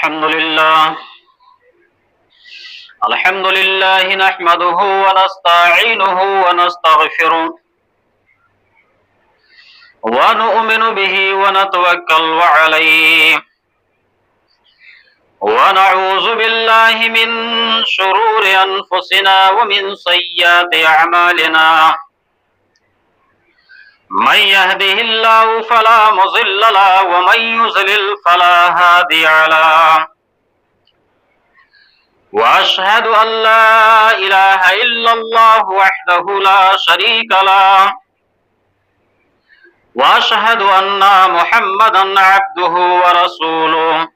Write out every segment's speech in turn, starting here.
الحمد لله نحمده ونستعينه ونستغفره ونؤمن به ونتوكل عليه ونعوذ بالله من شرور أنفسنا ومن سيئات أعمالنا من يهده الله فلا مضل له ومن يضلل فلا هادي له وأشهد أن لا إله إلا الله وحده لا شريك له وأشهد أن محمدا عبده ورسوله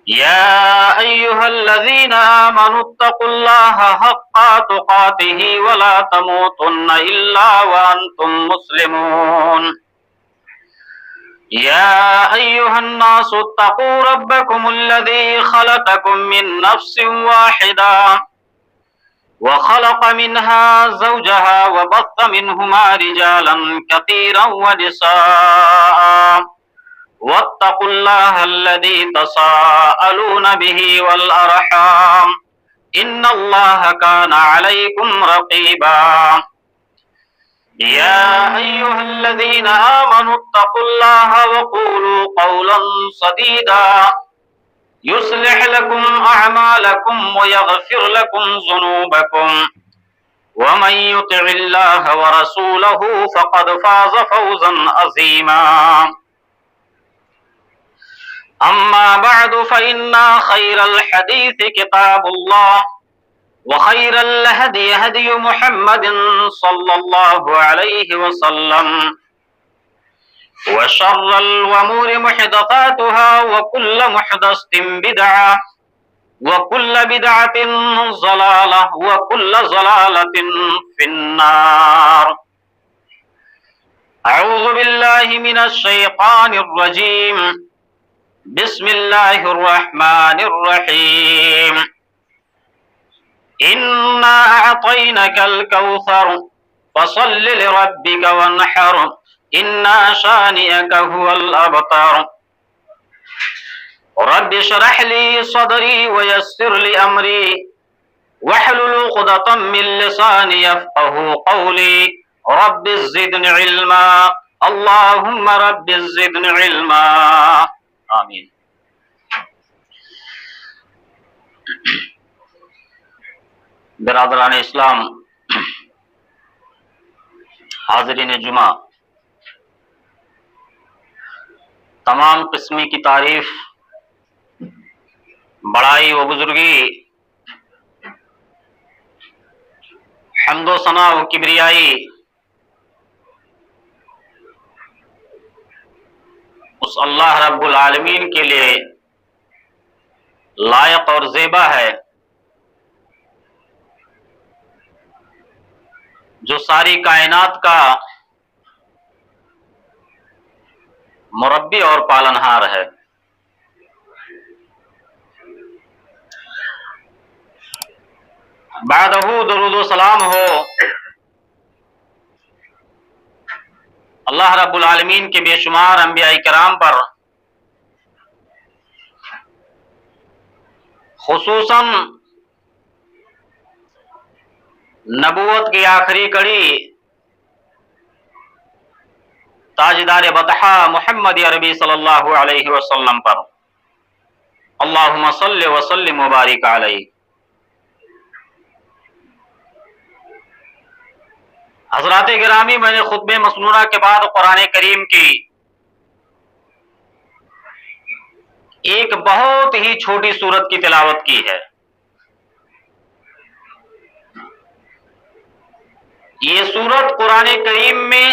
يا أيها الذين آمنوا اتقوا الله حق تقاته ولا تموتن إلا وأنتم مسلمون يا أيها الناس اتقوا ربكم الذي خلقكم من نفس واحدة وخلق منها زوجها وبث منهما رجالا كثيرا ونساء واتقوا الله الذي تساءلون به والأرحام إن الله كان عليكم رقيبا يا أيها الذين آمنوا اتقوا الله وقولوا قولا سديدا يصلح لكم أعمالكم ويغفر لكم ذنوبكم ومن يطع الله ورسوله فقد فاز فوزا عظيما أما بعد فإن خير الحديث كتاب الله وخير الهدي هدي محمد صلى الله عليه وسلم وشر الأمور محدثاتها وكل محدثة بدعة وكل بدعة ضلالة وكل ضلالة في النار. أعوذ بالله من الشيطان الرجيم. بسم الله الرحمن الرحيم. إنا أعطيناك الكوثر فصل لربك وانحر إن شانئك هو الأبتر. رب اشرح لي صدري ويسر لي أمري واحلل عقدة من لساني يفقه قولي. رب زدني علما اللهم رب زدني علما آمین. برادران اسلام، حاضرین جمعہ، تمام قسمی کی تعریف، بڑائی و بزرگی، حمد و ثنا و کبریائی اس اللہ رب العالمین کے لیے لائق اور زیبا ہے جو ساری کائنات کا مربی اور پالنہار ہے. بعدہ درود و سلام ہو اللہ رب العالمین کے بے شمار انبیاء کرام پر، خصوصاً نبوت کی آخری کڑی تاجدار بطحا محمد عربی صلی اللہ علیہ وسلم پر. اللہم صل وسلم وبارک علیہ. حضرات گرامی، میں نے خطبہ مسنونہ کے بعد قرآن کریم کی ایک بہت ہی چھوٹی سورت کی تلاوت کی ہے. یہ سورت قرآن کریم میں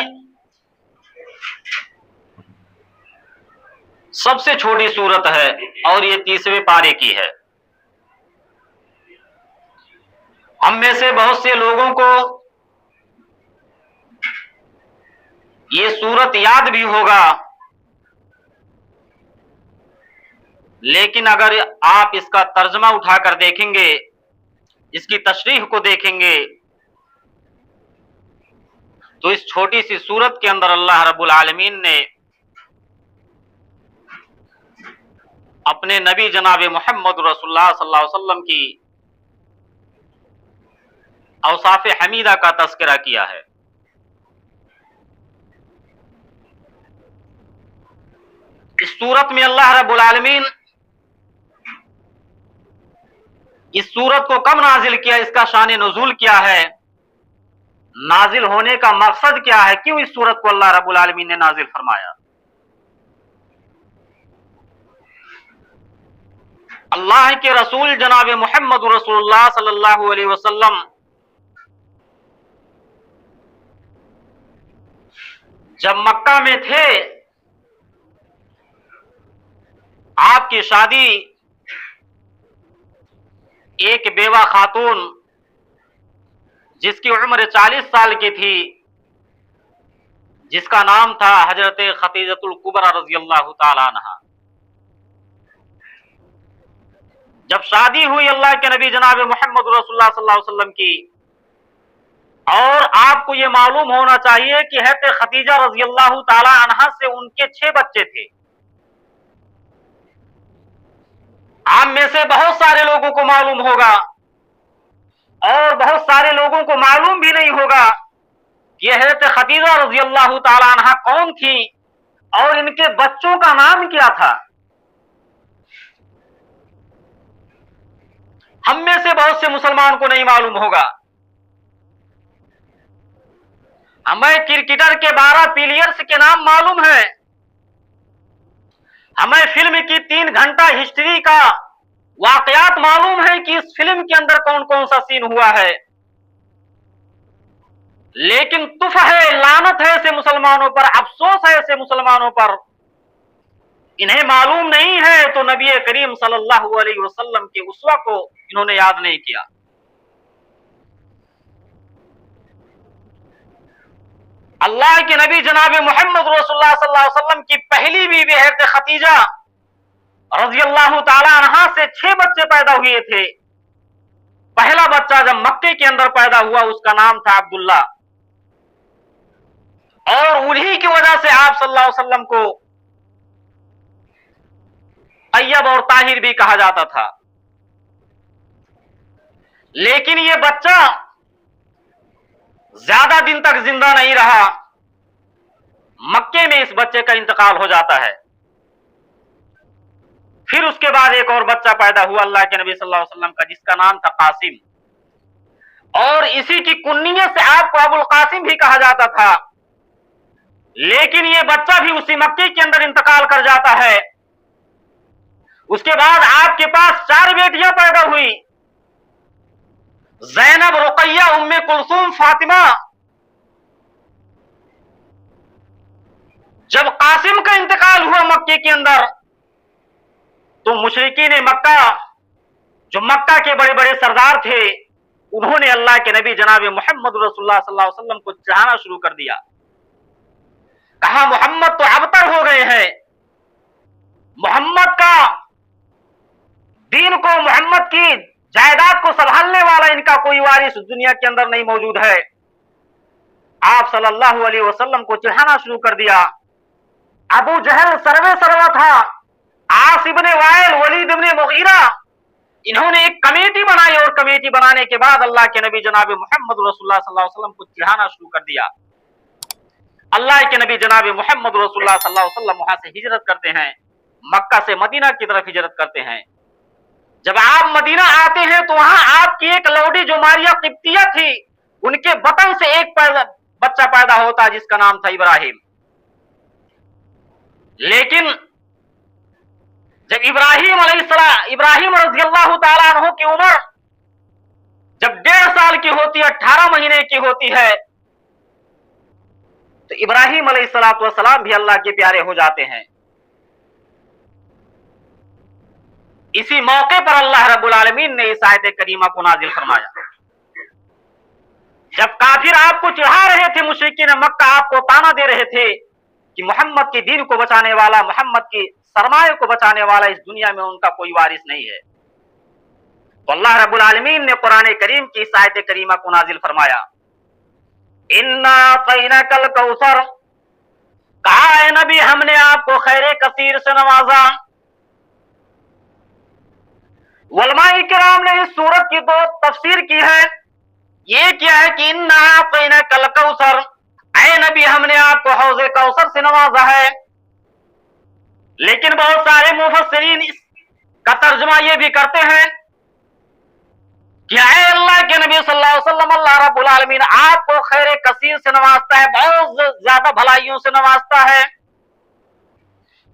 سب سے چھوٹی سورت ہے اور یہ 30ویں پارے کی ہے. ہم میں سے بہت سے لوگوں کو یہ سورت یاد بھی ہوگا، لیکن اگر آپ اس کا ترجمہ اٹھا کر دیکھیں گے، اس کی تشریح کو دیکھیں گے، تو اس چھوٹی سی سورت کے اندر اللہ رب العالمین نے اپنے نبی جناب محمد رسول اللہ صلی اللہ علیہ وسلم کی اوصاف حمیدہ کا تذکرہ کیا ہے۔ اس سورت میں اللہ رب العالمین اس سورت کو کب نازل کیا، اس کا شان نزول کیا ہے، نازل ہونے کا مقصد کیا ہے، کیوں اس سورت کو اللہ رب العالمین نے نازل فرمایا؟ اللہ کے رسول جناب محمد رسول اللہ صلی اللہ علیہ وسلم جب مکہ میں تھے، آپ کی شادی ایک بیوہ خاتون جس کی عمر 40 سال کی تھی، جس کا نام تھا حضرت خدیجہ الکبریٰ رضی اللہ تعالی عنہا، جب شادی ہوئی اللہ کے نبی جناب محمد رسول اللہ صلی اللہ علیہ وسلم کی، اور آپ کو یہ معلوم ہونا چاہیے کہ حضرت خدیجہ رضی اللہ تعالی عنہا سے ان کے 6 بچے تھے۔ آپ میں سے بہت سارے لوگوں کو معلوم ہوگا اور بہت سارے لوگوں کو معلوم بھی نہیں ہوگا کہ حضرت خدیجہ رضی اللہ تعالی عنہا کون تھی اور ان کے بچوں کا نام کیا تھا۔ ہم میں سے بہت سے مسلمان کو نہیں معلوم ہوگا۔ ہمیں کرکٹر کے 12 پلیئرز کے نام معلوم ہے، ہمیں فلم کی 3 گھنٹہ ہسٹری کا واقعات معلوم ہے کہ اس فلم کے اندر کون کون سا سین ہوا ہے، لیکن تف ہے، لعنت ہے ایسے مسلمانوں پر، افسوس ہے ایسے مسلمانوں پر، انہیں معلوم نہیں ہے تو نبی کریم صلی اللہ علیہ وسلم کے اسوہ کو انہوں نے یاد نہیں کیا۔ اللہ کے نبی جناب محمد رسول اللہ صلی اللہ علیہ وسلم کی پہلی بیوی حضرت خدیجہ رضی اللہ تعالی عنہا سے 6 بچے پیدا ہوئے تھے۔ پہلا بچہ جب مکے کے اندر پیدا ہوا اس کا نام تھا عبداللہ، اور انہی کی وجہ سے آپ صلی اللہ علیہ وسلم کو طیب اور طاہر بھی کہا جاتا تھا۔ لیکن یہ بچہ زیادہ دن تک زندہ نہیں رہا، مکے میں اس بچے کا انتقال ہو جاتا ہے۔ پھر اس کے بعد ایک اور بچہ پیدا ہوا اللہ کے نبی صلی اللہ علیہ وسلم کا، جس کا نام تھا قاسم، اور اسی کی کنیت سے آپ کو ابو القاسم بھی کہا جاتا تھا۔ لیکن یہ بچہ بھی اسی مکے کے اندر انتقال کر جاتا ہے۔ اس کے بعد آپ کے پاس 4 بیٹیاں پیدا ہوئی، زینب، رقیہ، ام کلثوم، فاطمہ۔ جب قاسم کا انتقال ہوا مکے کے اندر تو مشرکین مکہ، جو مکہ کے بڑے بڑے سردار تھے، انہوں نے اللہ کے نبی جناب محمد رسول اللہ صلی اللہ علیہ وسلم کو چڑھانا شروع کر دیا۔ کہا محمد تو ابتر ہو گئے ہیں، محمد کا دین کو، محمد کی جائیداد کو سنبھالنے والا ان کا کوئی وارث دنیا کے اندر نہیں موجود ہے۔ آپ صلی اللہ علیہ وسلم کو چڑھانا شروع کر دیا۔ ابو جہل سروے سروا تھا، عاص ابن وائل، ولید ابن مغیرہ، انہوں نے ایک کمیٹی بنائی، اور کمیٹی بنانے کے بعد اللہ کے نبی جناب محمد رسول اللہ صلی اللہ علیہ وسلم کو چڑھانا شروع کر دیا۔ اللہ کے نبی جناب محمد رسول اللہ صلی اللہ علیہ وسلم وہاں سے ہجرت کرتے ہیں، مکہ سے مدینہ کی طرف ہجرت کرتے ہیں۔ جب آپ مدینہ آتے ہیں تو وہاں آپ کی ایک لوڈی جو ماریہ قبطیہ تھی، ان کے بطن سے ایک بچہ پیدا ہوتا جس کا نام تھا ابراہیم۔ لیکن جب ابراہیم رضی اللہ تعالیٰ عنہ کی عمر جب 1.5 سال کی ہوتی ہے، 18 مہینے کی ہوتی ہے، تو ابراہیم علیہ السلام بھی اللہ کے پیارے ہو جاتے ہیں۔ اسی موقع پر اللہ رب العالمین نے اس آیت کریمہ کو نازل فرمایا۔ جب کافر آپ کو چڑھا رہے تھے، مشرکین مکہ آپ کو تانا دے رہے تھے کہ محمد کے دین کو بچانے والا، محمد کی سرمایہ کو بچانے والا اس دنیا میں ان کا کوئی وارث نہیں ہے، تو اللہ رب العالمین نے قرآن کریم کی اس آیت کریمہ کو نازل فرمایا۔ اِنَّا أَعْطَيْنَاكَ الْكَوْثَرَ، کہا اے نبی ہم نے آپ کو خیر کثیر سے نوازا۔ उलमाए किराम ने इस सूरत की दो तफसीर की है। ये क्या है कि इन्ना आतैना कल कौसर, ऐ नबी हमने आपको हौज़े कौसर से नवाजा है। लेकिन बहुत सारे मुफस्सिरीन इसका तर्जुमा ये भी करते हैं कि ऐ अल्लाह के नबी सल्लल्लाहु अलैहि वसल्लम, अल्लाह रब्बुल आलमीन आपको खैर कसीर से नवाजता है, बहुत ज्यादा भलाइयों से नवाजता है।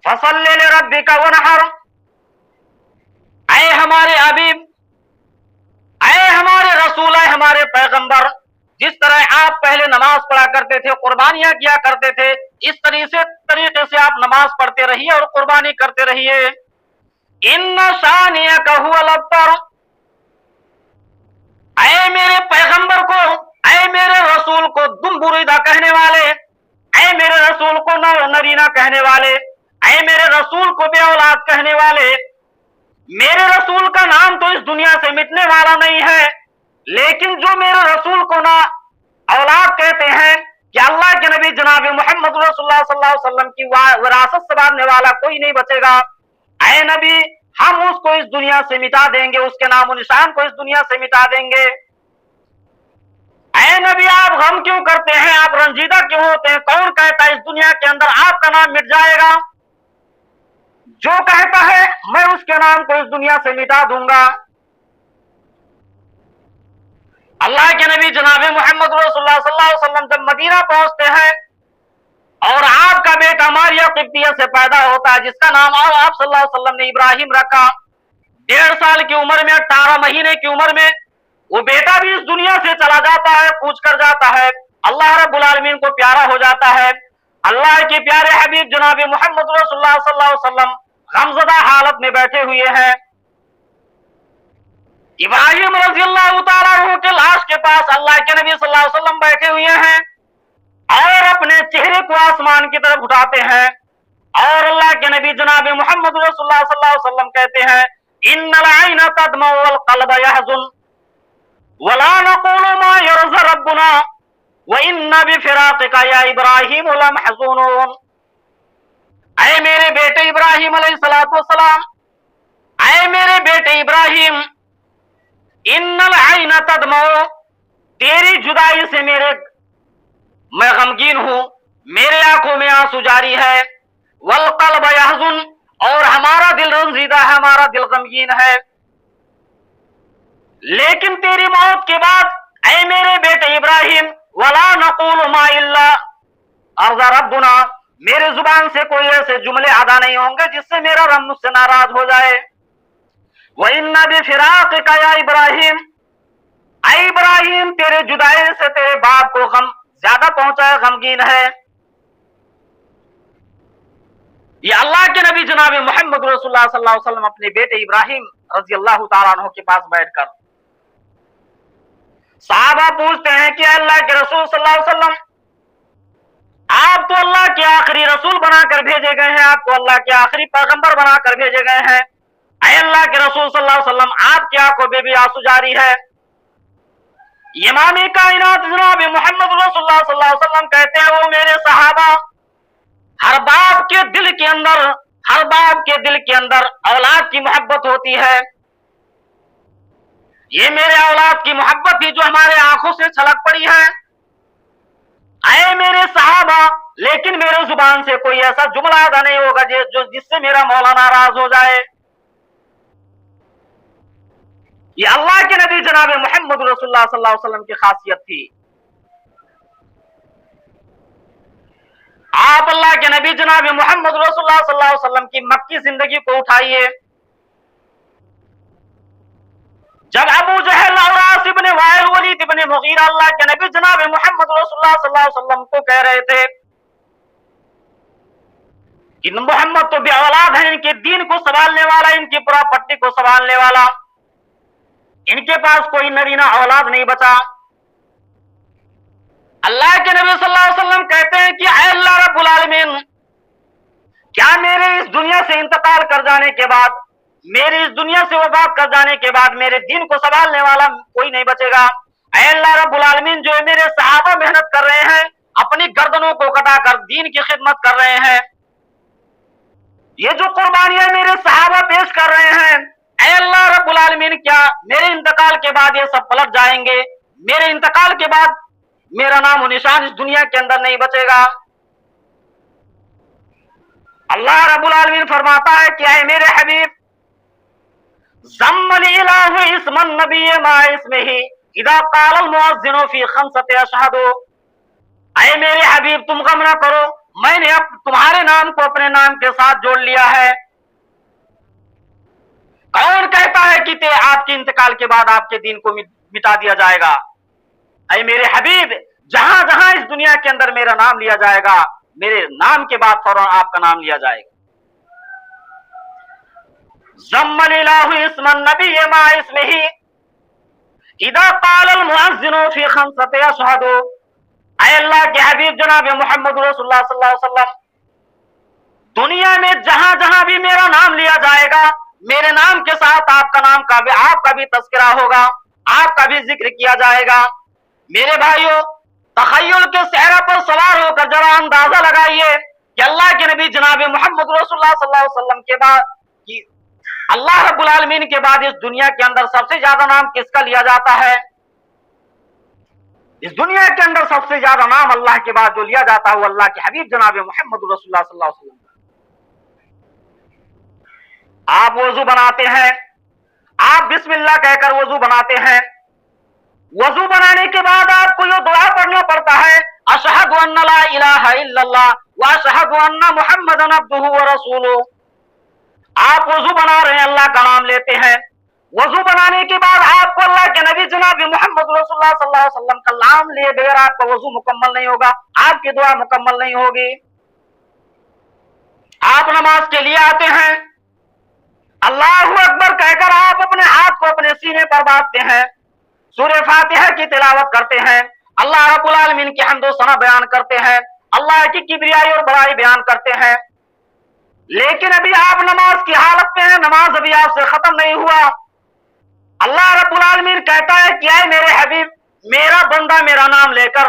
फसल्लि लिरब्बिका वनहर, ऐ हमारे हबीब, ऐ हमारे रसूल, ऐ हमारे पैगंबर, जिस तरह आप पहले नमाज पढ़ा करते थे, कुर्बानियां किया करते थे, इस तरीके से आप नमाज पढ़ते रहिए और कुर्बानी करते रहिए। इन्ना शानियका हुवल अब्तर, ऐ मेरे पैगंबर को, ऐ मेरे रसूल को दुम बुरीदा कहने वाले, ऐ मेरे रसूल को नरीना कहने वाले, ऐ मेरे रसूल को बे औलाद कहने वाले, मेरे रसूल का नाम तो इस दुनिया से मिटने वाला नहीं है, लेकिन जो मेरे रसूल को ना औलाद कहते हैं कि अल्लाह के नबी जनाब मोहम्मद रसूलुल्लाह सल्लल्लाहु अलैहि वसल्लम की विरासत से बांधने वाला कोई नहीं बचेगा। ऐ नबी, हम उसको इस दुनिया से मिटा देंगे, उसके नाम निशान को इस दुनिया से मिटा देंगे। ऐ नबी, आप गम क्यों करते हैं, आप रंजीदा क्यों होते हैं? कौन कहता है इस दुनिया के अंदर आपका नाम मिट जाएगा? जो कहता है मैं उसके नाम को इस दुनिया से मिटा दूंगा। अल्लाह के नबी जनाब मोहम्मद रसूलुल्लाह सल्लल्लाहु अलैहि वसल्लम जब मदीना पहुंचते हैं और आपका बेटा मारिया किब्तिया से पैदा होता है, जिसका नाम आप सल्लल्लाहु अलैहि वसल्लम ने इब्राहिम रखा। 1.5 साल की उम्र में, 18 महीने की उम्र में वो बेटा भी इस दुनिया से चला जाता है, पूछ कर जाता है, अल्लाह रब्बुल आलमीन को प्यारा हो जाता है। अल्लाह के प्यारे हबीब जनाब मोहम्मद रसूलुल्लाह सल्लल्लाहु अलैहि वसल्लम गमज़दा हालत में बैठे हुए हैं। इब्राहिम रज़ियल्लाहु ताला अन्हु के लाश के पास अल्लाह के नबी सल्लल्लाहु अलैहि वसल्लम बैठे हुए हैं और अपने चेहरे को आसमान की तरफ उठाते हैं और अल्लाह के नबी जनाब मोहम्मद रसूलुल्लाह सल्लल्लाहु अलैहि वसल्लम कहते हैं, इन्नल ऐना तदमउ वल क़ल्ब यहज़ुन वला नक़ूलु मा यरज़ा रब्बुना व इन्ना बिफ़िराक़िका या इब्राहिम लमहज़ूनून। ऐ मेरे बेटे इब्राहिम अलैहिस्सलातु वस्सलाम, ऐ मेरे बेटे इब्राहिम, इन्नल ऐना तदमउ, तेरी जुदाई से मैं गमगीन हूं, मेरे आंखों में आंसू जारी है। वल क़ल्ब यहज़ुन, और हमारा दिल रंजीदा है, हमारा दिल गमगीन है। लेकिन तेरी मौत के बाद ऐ मेरे बेटे इब्राहिम, वला नक़ूलु मा इल्ला अर्ज़ा रब्बुना, मेरे जुबान से कोई ऐसे जुमले अदा नहीं होंगे जिससे मेरा रब मुझसे नाराज हो जाए। व इन्ना बिफ़िराक़िका या इब्राहिम, ऐ इब्राहिम, तेरे जुदाई से तेरे बाप को गम ज्यादा पहुंचा है, गमगीन है। ये अल्लाह के नबी जनाब मोहम्मद रसूलुल्लाह सल्लल्लाहु अलैहि वसल्लम अपने बेटे इब्राहिम रज़ियल्लाहु ताला अन्हु के पास बैठकर सहाबा पूछते हैं कि अल्लाह के रसूल सल्लल्लाहु अलैहि वसल्लम, आप तो अल्लाह के आखिरी रसूल बनाकर भेजे गए हैं, आपको अल्लाह के आखिरी पैगंबर बनाकर भेजे गए हैं। ऐ अल्लाह के रसूल सल्लल्लाहु अलैहि वसल्लम, आपकी आंखों में भी आंसू जारी है। इमाम कायनात जनाब मोहम्मद रसूलुल्लाह सल्लल्लाहु अलैहि वसल्लम कहते हैं, वो मेरे सहाबा, हर बाप के दिल के अंदर औलाद की मोहब्बत होती है। ये मेरे औलाद की मोहब्बत थी जो हमारे आंखों से छलक पड़ी है। ऐ मेरे सहाबा, लेकिन मेरे जुबान से कोई ऐसा जुमला अदा नहीं होगा जो जिससे मेरा मौला नाराज हो जाए। ये अल्लाह के नबी जनाब मोहम्मद रसूलुल्लाह सल्लल्लाहु अलैहि वसल्लम की खासियत थी। आप अल्लाह के नबी जनाब मोहम्मद रसूलुल्लाह सल्लल्लाहु अलैहि वसल्लम की मक्की जिंदगी को उठाइए। जब अबू जहल और आस इब्न वाइल, वलीद इब्न मुगीरा अल्लाह के नबी जनाब मोहम्मद रसूलुल्लाह सल्लल्लाहु अलैहि वसल्लम को कह रहे थे कि मोहम्मद तो बे औलाद है, इनके दीन को संभालने वाला, इनकी प्रॉपर्टी को संभालने वाला, इनके पास कोई नरीना औलाद नहीं बचा। अल्लाह के नबी सल्लल्लाहु अलैहि वसल्लम कहते हैं कि ऐ अल्लाह रब्बुल आलमीन, क्या मेरे इस दुनिया से इंतकाल कर जाने के बाद, मेरी इस दुनिया से वफात कर जाने के बाद मेरे दीन को संभालने वाला कोई नहीं बचेगा? ऐ अल्लाह रब्बुल आलमीन, जो मेरे सहाबा मेहनत कर रहे हैं, अपनी गर्दनों को कटाकर दीन की खिदमत कर रहे हैं, ये जो कुर्बानियां मेरे सहाबा पेश कर रहे हैं, ऐ अल्लाह रब्बुल आलमीन बाद ये सब पलट जाएंगे, मेरे इंतकाल के बाद मेरा नाम निशान इस दुनिया के अंदर नहीं बचेगा। अल्लाह रब्बुल आलमीन फरमाता है कि ऐ मेरे हबीब, ज़म्मल इलाहु इस्मन नबिय्य मा इस्मिही इदा क़ालल मुअज़्ज़िनु फी खम्सति अशहदु। ऐ मेरे हबीब, तुम गम न करो, मैंने अब तुम्हारे नाम को अपने नाम के साथ जोड़ लिया है। कौन कहता है कि आपके इंतकाल के बाद आपके दीन को मिटा दिया जाएगा? ऐ मेरे हबीब, जहां जहां इस दुनिया के अंदर मेरा नाम लिया जाएगा, मेरे नाम के बाद फौरन आपका नाम लिया जाएगा। ज़म्मल इलाहु इस्मन नबिय्य मा इस्मिही इदा क़ालल मुअज़्ज़िनु फी खम्सति अशहदु। ऐ अल्लाह के हबीब जनाब मोहम्मद रसूलुल्लाह सल्लल्लाहु अलैहि वसल्लम, दुनिया में जहां जहां भी मेरा नाम लिया जाएगा, मेरे नाम के साथ आपका भी तस्करा होगा, आपका भी जिक्र किया जाएगा। मेरे भाइयों, तखय्युल के सहरा पर सवार होकर जरा अंदाजा लगाइए कि अल्लाह के नबी जनाब मोहम्मद रसूलुल्लाह सल्लल्लाहु अलैहि वसल्लम के बाद अल्लाह रब्बुल आलमीन के बाद इस दुनिया के अंदर सबसे ज्यादा नाम किसका लिया जाता है? इस दुनिया के अंदर सबसे ज्यादा नाम अल्लाह के बाद जो लिया जाता है वो अल्लाह के हबीब जनाब मोहम्मद रसूलुल्लाह सल्लल्लाहु अलैहि वसल्लम। आप वजू बनाते हैं, आप बिस्मिल्लाह कहकर वजू बनाते हैं। वजू बनाने के बाद आपको ये दुआ पढ़ना पड़ता है, अशहदु अन्ना ला इलाहा इल्लल्लाह व अशहदु अन्ना मुहम्मदन अब्दुहु व रसूलुहु। आप वजू बना रहे हैं, अल्लाह का नाम लेते हैं। वजू बनाने के बाद आपको अल्लाह के नबी जनाब मोहम्मद रसूलुल्लाह सल्लल्लाहु अलैहि वसल्लम का नाम लिए बगैर आपका वजू मुकम्मल नहीं होगा, आपकी दुआ मुकम्मल नहीं होगी। आप नमाज के लिए आते हैं, अल्लाहु अकबर कहकर आप अपने हाथ को अपने सीने पर बांधते हैं, सूरह फातिहा की तिलावत करते हैं, अल्लाह रब्बुल आलमीन की हम्द व सना बयान करते हैं, अल्लाह की किबरियाई और बड़ाई बयान करते हैं। लेकिन अभी आप नमाज की हालत में हैं, नमाज अभी आपसे खत्म नहीं हुआ। अल्लाह रब्बुल आलमीन कहता है कि ऐ मेरे हबीब, मेरा बंदा मेरा नाम लेकर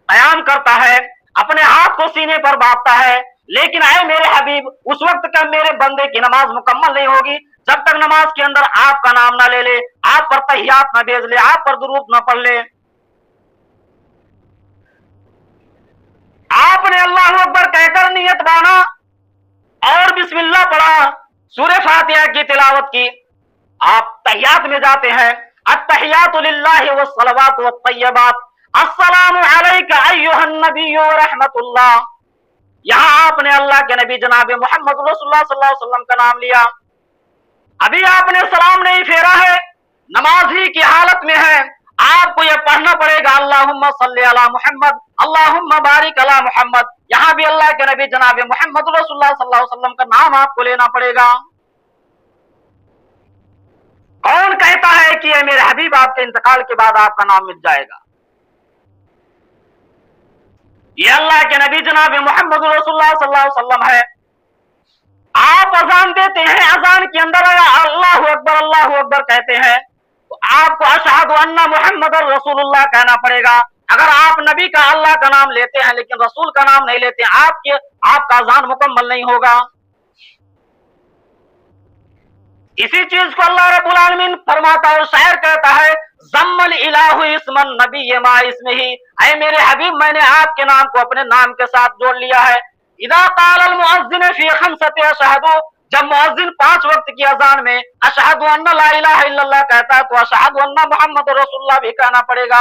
कयाम करता है, अपने हाथ को सीने पर बांधता है, लेकिन ऐ मेरे हबीब, उस वक्त का मेरे बंदे की नमाज मुकम्मल नहीं होगी जब तक नमाज के अंदर आपका नाम ना ले ले, आप पर तहियात ना भेज ले, आप पर दुरूद ना पढ़ ले। आपने अल्लाह अकबर कहकर नियत बाना और बिस्मिल्लाह पढ़ा, सूरह फातिहा की तिलावत की, आप तहियात में जाते हैं। अत्तहियातु लिल्लाहि वस्सलवातु वत्तय्यबात, अस्सलामु अलैका अय्युहन नबिय्यु व रहमतुल्लाह। यहां आपने अल्लाह के नबी जनाब मोहम्मद रसूलुल्लाह सल्लल्लाहु अलैहि वसल्लम का नाम लिया। अभी आपने सलाम नहीं फेरा है, नमाज ही की हालत में है, आपको यह पढ़ना पड़ेगा, अल्लाहुम्मा सल्ली अला मुहम्मद, अल्लाहुम्मा बारिक अला मुहम्मद। यहां भी अल्लाह के नबी जनाब मोहम्मद रसूलुल्लाह सल्लल्लाहु अलैहि वसल्लम का नाम आपको लेना पड़ेगा। कौन कहता है कि यह मेरे हबीब आपके इंतकाल के बाद आपका नाम मिट जाएगा? ये अल्लाह के नबी जनाब मोहम्मद रसूलुल्लाह सल्लल्लाहु अलैहि वसल्लम है। आप अजान देते हैं, अजान के अंदर अल्लाहु अकबर कहते हैं, तो आपको अशहदु अन्ना मुहम्मदर रसूलुल्लाह कहना पड़ेगा। अगर आप नबी का अल्लाह का नाम लेते हैं लेकिन रसूल का नाम नहीं लेते, आपका अजान मुकम्मल नहीं होगा। इसी चीज को अल्लाह रब्बुल आलमीन फरमाता है, शायर कहता है, ज़म्मल इलाहु इस्मन नबिय्य मा इस्मिही, ऐ मेरे हबीब, मैंने आपके नाम को अपने नाम के साथ जोड़ लिया है। इदा क़ालल मुअज़्ज़िनु फी खम्सति अशहदु, जब मुअज़्ज़िन 5 वक्त की अजान में अशहदु अन्ना ला इलाहा इल्लल्लाह कहता है, तो अशहदु अन्ना मुहम्मदुर रसूलुल्लाह भी कहना पड़ेगा।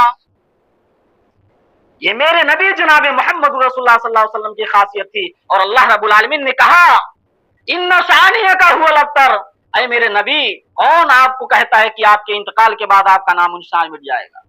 ये मेरे नबी जनाब मोहम्मद रसूलुल्लाह सल्लल्लाहु अलैहि वसल्लम की खासियत थी। और अल्लाह रब्बुल आलमीन ने कहा, इन्ना शानियका हुवल अब्तर, ऐ मेरे नबी, कौन आपको कहता है कि आपके इंतकाल के बाद आपका नाम निशान मिट जाएगा?